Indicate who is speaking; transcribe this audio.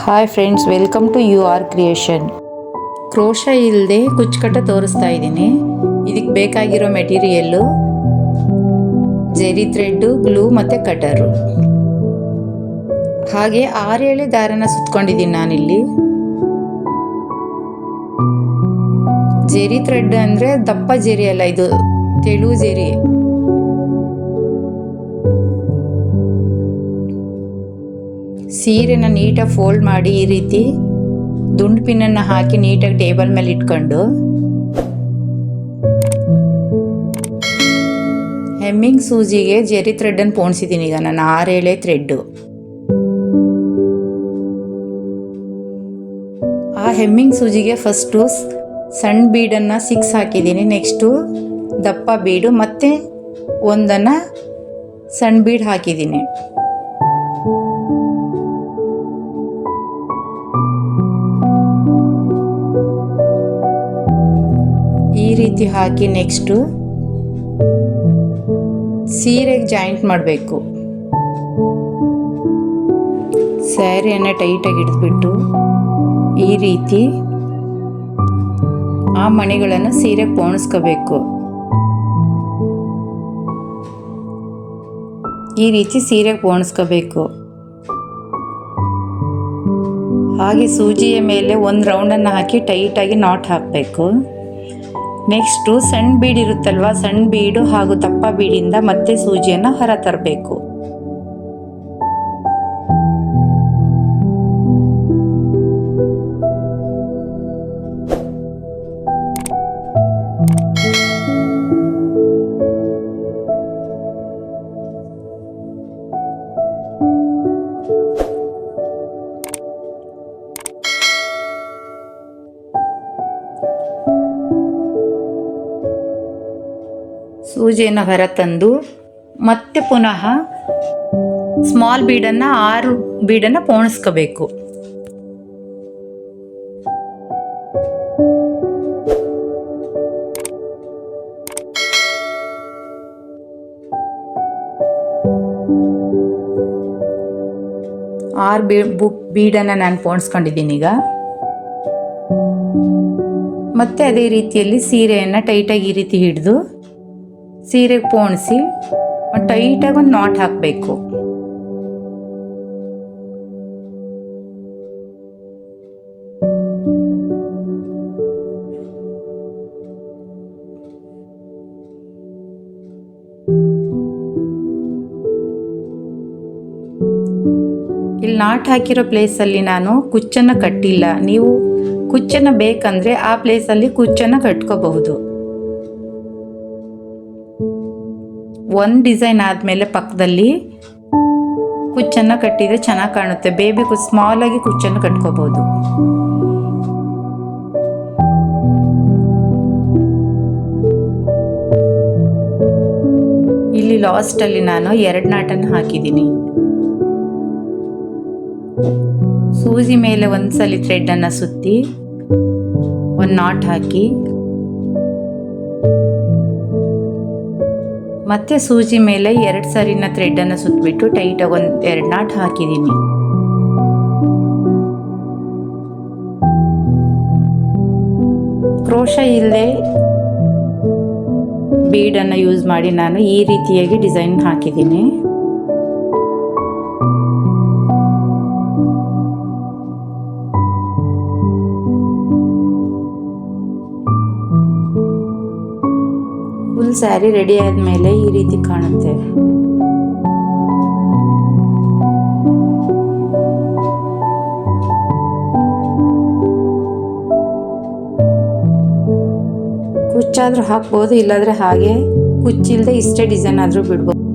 Speaker 1: Hi friends, welcome to U R creation. Crochet ಇಲ್ಲದೆ ಕುಚ್ಚುಕಟ್ಟ ತೋರಿಸ್ತಾ ಇದ್ದೀನಿ. ಇದಕ್ಕೆ ಬೇಕಾಗಿರೋ ಮೆಟೀರಿಯಲ್ಲು ಜೆರಿ ಥ್ರೆಡ್ಡು, ಗ್ಲೂ ಮತ್ತು ಕಟರು. ಹಾಗೆ 6 ದಾರನ ಸುತ್ಕೊಂಡಿದ್ದೀನಿ ನಾನಿಲ್ಲಿ. ಜೆರಿ ಥ್ರೆಡ್ ಅಂದರೆ ದಪ್ಪ ಜೆರಿ ಅಲ್ಲ, ಇದು ತೆಳು ಜೆರಿ. ಸೀರೆನ ನೀಟಾಗಿ ಫೋಲ್ಡ್ ಮಾಡಿ ಈ ರೀತಿ ದುಂಡು ಪಿನ್ನನ್ನು ಹಾಕಿ ನೀಟಾಗಿ ಟೇಬಲ್ ಮೇಲೆ ಇಟ್ಕೊಂಡು ಹೆಮ್ಮಿಂಗ್ ಸೂಜಿಗೆ ಜೆರಿ ಥ್ರೆಡನ್ನು ಪೋಣಿಸಿದ್ದೀನಿ. ಈಗ ನಾನು 6 ಥ್ರೆಡ್ಡು. ಆ ಹೆಮ್ಮಿಂಗ್ ಸೂಜಿಗೆ ಫಸ್ಟು ಸಣ್ಣ ಬೀಡನ್ನು 6 ಹಾಕಿದ್ದೀನಿ. ನೆಕ್ಸ್ಟು ದಪ್ಪ ಬೀಡು ಮತ್ತು ಒಂದನ್ನು ಸಣ್ಣ ಬೀಡ್ ಹಾಕಿದ್ದೀನಿ. ಈ ರೀತಿ ಹಾಕಿ ನೆಕ್ಸ್ಟು ಸೀರೆಗೆ ಜಾಯಿಂಟ್ ಮಾಡಬೇಕು. ಸ್ಯಾರಿಯನ್ನು ಟೈಟಾಗಿ ಹಿಡಿದ್ಬಿಟ್ಟು ಈ ರೀತಿ ಆ ಮಣಿಗಳನ್ನು ಸೀರೆಗೆ ಪೋಣಿಸ್ಕೋಬೇಕು. ಈ ರೀತಿ ಸೀರೆಗೆ ಪೋಣಿಸ್ಕೋಬೇಕು. ಹಾಗೆ ಸೂಜಿಯ ಮೇಲೆ ಒಂದು ರೌಂಡನ್ನು ಹಾಕಿ ಟೈಟಾಗಿ ನಾಟ್ ಹಾಕಬೇಕು. ನೆಕ್ಸ್ಟು ಸಣ್ಣ ಬೀಡ್ ಇರುತ್ತಲ್ವ, ಸಣ್ಣ ಬೀಡು ಹಾಗೂ ದಪ್ಪ ಬೀಡಿಂದ ಮತ್ತೆ ಸೂಜಿಯನ್ನು ಹೊರ ತರಬೇಕು. ಸೂಜಿಯನ್ನು ಹೊರ ತಂದು ಮತ್ತೆ ಪುನಃ ಸ್ಮಾಲ್ ಬೀಡನ್ನು 6 ಬೀಡನ್ನು ಪೋಣಿಸ್ಕೋಬೇಕು. ಬೀಡನ್ನು ನಾನು ಪೋಣಿಸ್ಕೊಂಡಿದ್ದೀನಿ. ಈಗ ಮತ್ತೆ ಅದೇ ರೀತಿಯಲ್ಲಿ ಸೀರೆಯನ್ನು ಟೈಟಾಗಿ ಈ ರೀತಿ ಹಿಡಿದು ಸೀರೆಗೆ ಪೋಣಿಸಿ ಟೈಟಾಗಿ ಒಂದು ನಾಟ್ ಹಾಕಬೇಕು. ಇಲ್ಲಿ ನಾಟ್ ಹಾಕಿರೋ ಪ್ಲೇಸಲ್ಲಿ ನಾನು ಕುಚ್ಚನ್ನು ಕಟ್ಟಿಲ್ಲ. ನೀವು ಕುಚ್ಚನ್ನು ಬೇಕಂದರೆ ಆ ಪ್ಲೇಸಲ್ಲಿ ಕುಚ್ಚನ್ನು ಕಟ್ಕೋಬಹುದು. ಒಂದು ಡಿಸೈನ್ ಆದಮೇಲೆ ಪಕ್ಕದಲ್ಲಿ ಕುಚ್ಚನ್ನು ಕಟ್ಟಿದರೆ ಚೆನ್ನಾಗಿ ಕಾಣುತ್ತೆ. ಬೇಬಿ ಸ್ಮಾಲ್ ಆಗಿ ಕುಚ್ಚನ್ನು ಕಟ್ಕೋಬಹುದು. ಇಲ್ಲಿ ಲಾಸ್ಟಲ್ಲಿ ನಾನು 2 ನಾಟನ್ನು ಹಾಕಿದ್ದೀನಿ. ಸೂಜಿ ಮೇಲೆ ಒಂದ್ಸಲಿ ಥ್ರೆಡನ್ನು ಸುತ್ತಿ ಒಂದು ನಾಟ್ ಹಾಕಿ ಮತ್ತೆ ಸೂಜಿ ಮೇಲೆ 2 ಸರಿನ ಥ್ರೆಡನ್ನು ಸುತ್ತಬಿಟ್ಟು ಟೈಟಾಗಿ 2 ನಾಟ್ ಹಾಕಿದ್ದೀನಿ. ಕ್ರೋಶ ಇಲ್ಲದೆ ಬೀಡನ್ನು ಯೂಸ್ ಮಾಡಿ ನಾನು ಈ ರೀತಿಯಾಗಿ ಡಿಸೈನ್ ಹಾಕಿದ್ದೀನಿ. ಫುಲ್ ಸ್ಯಾರಿ ರೆಡಿ ಆದಮೇಲೆ ಈ ರೀತಿ ಕಾಣುತ್ತೆ. ಕುಚ್ಚಾದ್ರೂ ಹಾಕ್ಬೋದು, ಇಲ್ಲಾಂದರೆ ಹಾಗೆ ಕುಚ್ಚಿಲ್ಲದೆ ಇಷ್ಟೇ ಡಿಸೈನ್ ಆದರೂ ಬಿಡ್ಬೋದು.